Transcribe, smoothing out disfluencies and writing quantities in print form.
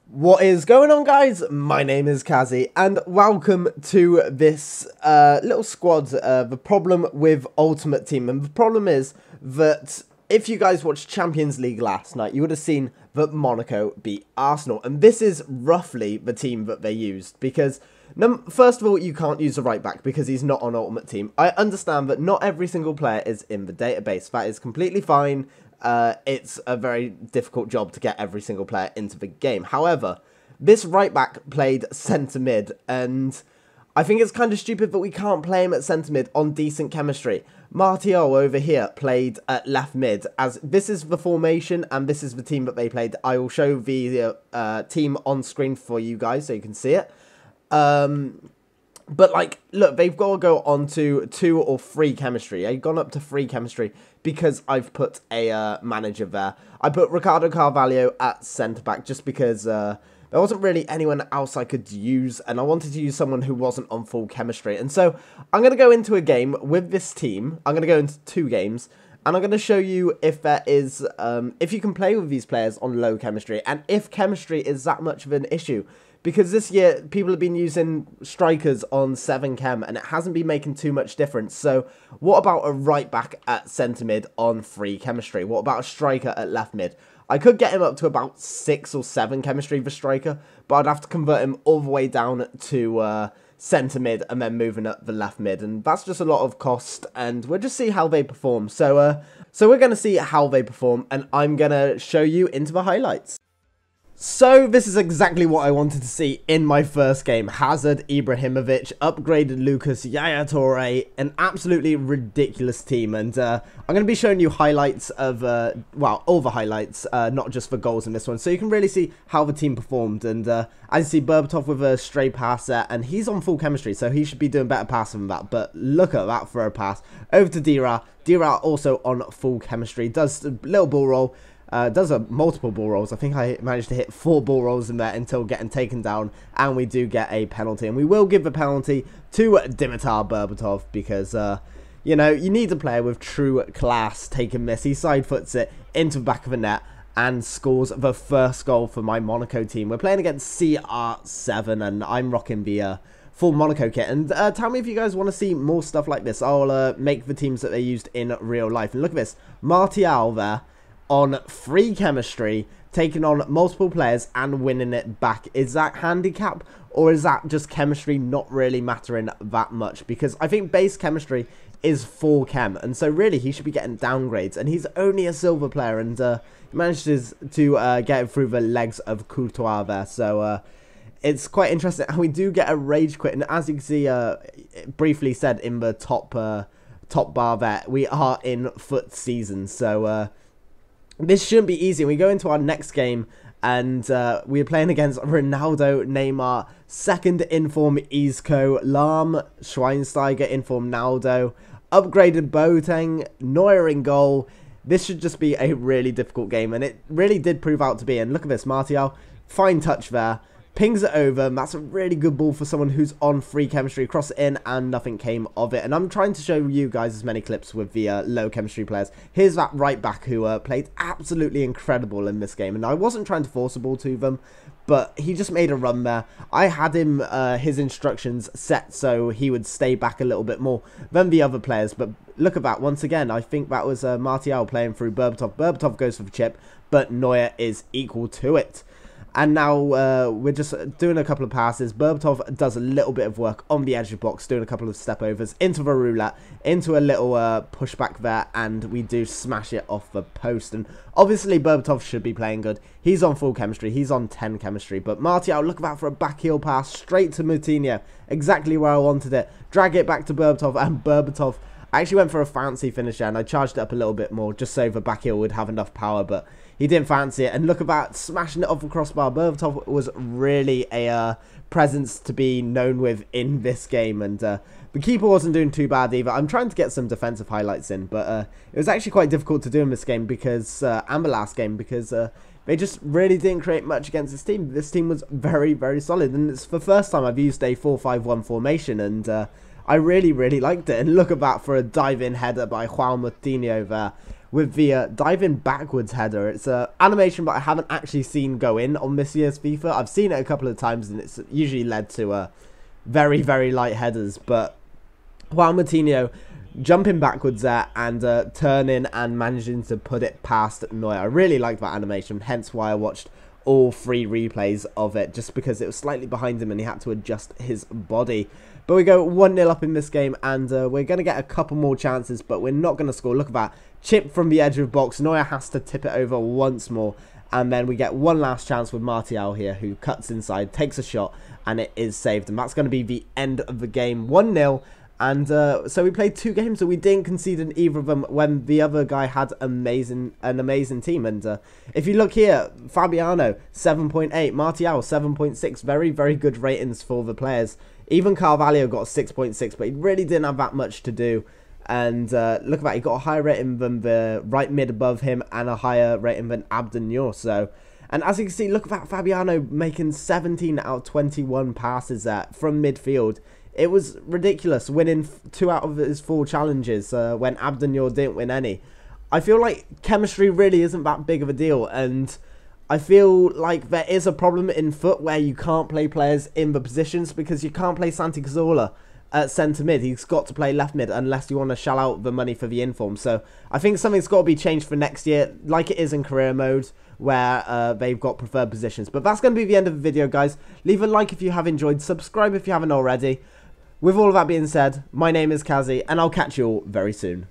What is going on, guys? My name is Kazzy and welcome to this little squad. The problem with Ultimate Team, and the problem is that if you guys watched Champions League last night, you would have seen that Monaco beat Arsenal, and this is roughly the team that they used because first of all, you can't use a right back because he's not on Ultimate Team. I understand that not every single player is in the database. That is completely fine. It's a very difficult job to get every single player into the game. However, this right back played centre mid, and I think it's kind of stupid that we can't play him at centre mid on decent chemistry. Martial over here played at left mid, as this is the formation and this is the team that they played. I will show the team on screen for you guys so you can see it. But, like, look, they've got to go on to 2 or 3 chemistry. I've gone up to 3 chemistry because I've put a manager there. I put Ricardo Carvalho at centre-back just because there wasn't really anyone else I could use, and I wanted to use someone who wasn't on full chemistry. And so I'm going to go into a game with this team. I'm going to go into 2 games, and I'm going to show you if there is, if you can play with these players on low chemistry, and if chemistry is that much of an issue. Because this year, people have been using strikers on 7 chem, and it hasn't been making too much difference. So, what about a right back at centre mid on 3 chemistry? What about a striker at left mid? I could get him up to about 6 or 7 chemistry for striker, but I'd have to convert him all the way down to centre mid and then moving up the left mid. And that's just a lot of cost, and we'll just see how they perform. So we're going to see how they perform, and I'm going to show you into the highlights. So, this is exactly what I wanted to see in my first game. Hazard, Ibrahimovic, upgraded Lucas, Yaya Toure, an absolutely ridiculous team. And I'm going to be showing you highlights of, well, all the highlights, not just the goals in this one. So you can really see how the team performed. And as you see, Berbatov with a stray pass there, and he's on full chemistry, so he should be doing better passing than that. But look at that for a pass. Over to Dira. Dira also on full chemistry, does a little ball roll. Does multiple ball rolls. I think I managed to hit 4 ball rolls in there until getting taken down, and we do get a penalty. And we will give the penalty to Dimitar Berbatov because, you know, you need a player with true class taking this. He side foots it into the back of the net and scores the first goal for my Monaco team. We're playing against CR7, and I'm rocking the full Monaco kit. And tell me if you guys want to see more stuff like this. I'll make the teams that they used in real life. And look at this. Martial there on 3 chemistry, taking on multiple players and winning it back. Is that handicap, or is that just chemistry not really mattering that much? Because I think base chemistry is 4 chem, and so really he should be getting downgrades, and he's only a silver player, and he manages to get it through the legs of Courtois there. So it's quite interesting, and we do get a rage quit, and as you can see, briefly said in the top bar there, we are in foot season. So this shouldn't be easy. We go into our next game, and we're playing against Ronaldo, Neymar, second inform Isco, Lahm, Schweinsteiger, inform Naldo, upgraded Boateng, Neuer in goal. This should just be a really difficult game, and it really did prove out to be. And look at this, Martial, fine touch there. Pings it over, and that's a really good ball for someone who's on free chemistry. Cross it in, and nothing came of it. And I'm trying to show you guys as many clips with the low chemistry players. Here's that right back who played absolutely incredible in this game. And I wasn't trying to force a ball to them, but he just made a run there. I had him, his instructions set so he would stay back a little bit more than the other players. But look at that, once again, I think that was Martial playing through Berbatov. Berbatov goes for the chip, but Neuer is equal to it. And now we're just doing a couple of passes. Berbatov does a little bit of work on the edge of the box, doing a couple of step overs into the roulette, into a little pushback there, and we do smash it off the post. And obviously Berbatov should be playing good. He's on full chemistry. He's on 10 chemistry. But Martial, look at that for a back heel pass straight to Moutinho. Exactly where I wanted it. Drag it back to Berbatov, and Berbatov, I actually went for a fancy finish there, and I charged it up a little bit more just so the back heel would have enough power, but he didn't fancy it. And look at that, smashing it off the crossbar. Berbatov was really a presence to be known with in this game, and the keeper wasn't doing too bad either. I'm trying to get some defensive highlights in, but it was actually quite difficult to do in this game because, and the last game, because they just really didn't create much against this team. This team was very, very solid, and it's the first time I've used a 4-5-1 formation, and I really liked it. And look at that for a dive-in header by Juan Moutinho there with the dive-in backwards header. It's an animation but I haven't actually seen go in on this year's FIFA. I've seen it a couple of times and it's usually led to very light headers. But Juan Moutinho jumping backwards there and turning and managing to put it past Neuer. I really liked that animation, hence why I watched all 3 replays of it, just because it was slightly behind him and he had to adjust his body. But we go 1-0 up in this game, and we're going to get a couple more chances, but we're not going to score. Look at that. Chip from the edge of the box. Neuer has to tip it over once more. And then we get one last chance with Martial here, who cuts inside, takes a shot, and it is saved. And that's going to be the end of the game, 1-0. And so we played 2 games and we didn't concede in either of them when the other guy had an amazing team. And if you look here, Fabiano 7.8, Martial 7.6, very good ratings for the players. Even Carvalho got 6.6, but he really didn't have that much to do. And look at that, he got a higher rating than the right mid above him and a higher rating than Abden Nour. So, and as you can see, look at that, Fabiano making 17 out of 21 passes there from midfield. It was ridiculous, winning 2 out of his 4 challenges when Abden Nour didn't win any. I feel like chemistry really isn't that big of a deal, and I feel like there is a problem in foot where you can't play players in the positions, because you can't play Santi Cazorla at centre mid. He's got to play left mid unless you want to shell out the money for the inform. So I think something's got to be changed for next year, like it is in career mode, where they've got preferred positions. But that's going to be the end of the video, guys. Leave a like if you have enjoyed, subscribe if you haven't already. With all of that being said, my name is Kazzy, and I'll catch you all very soon.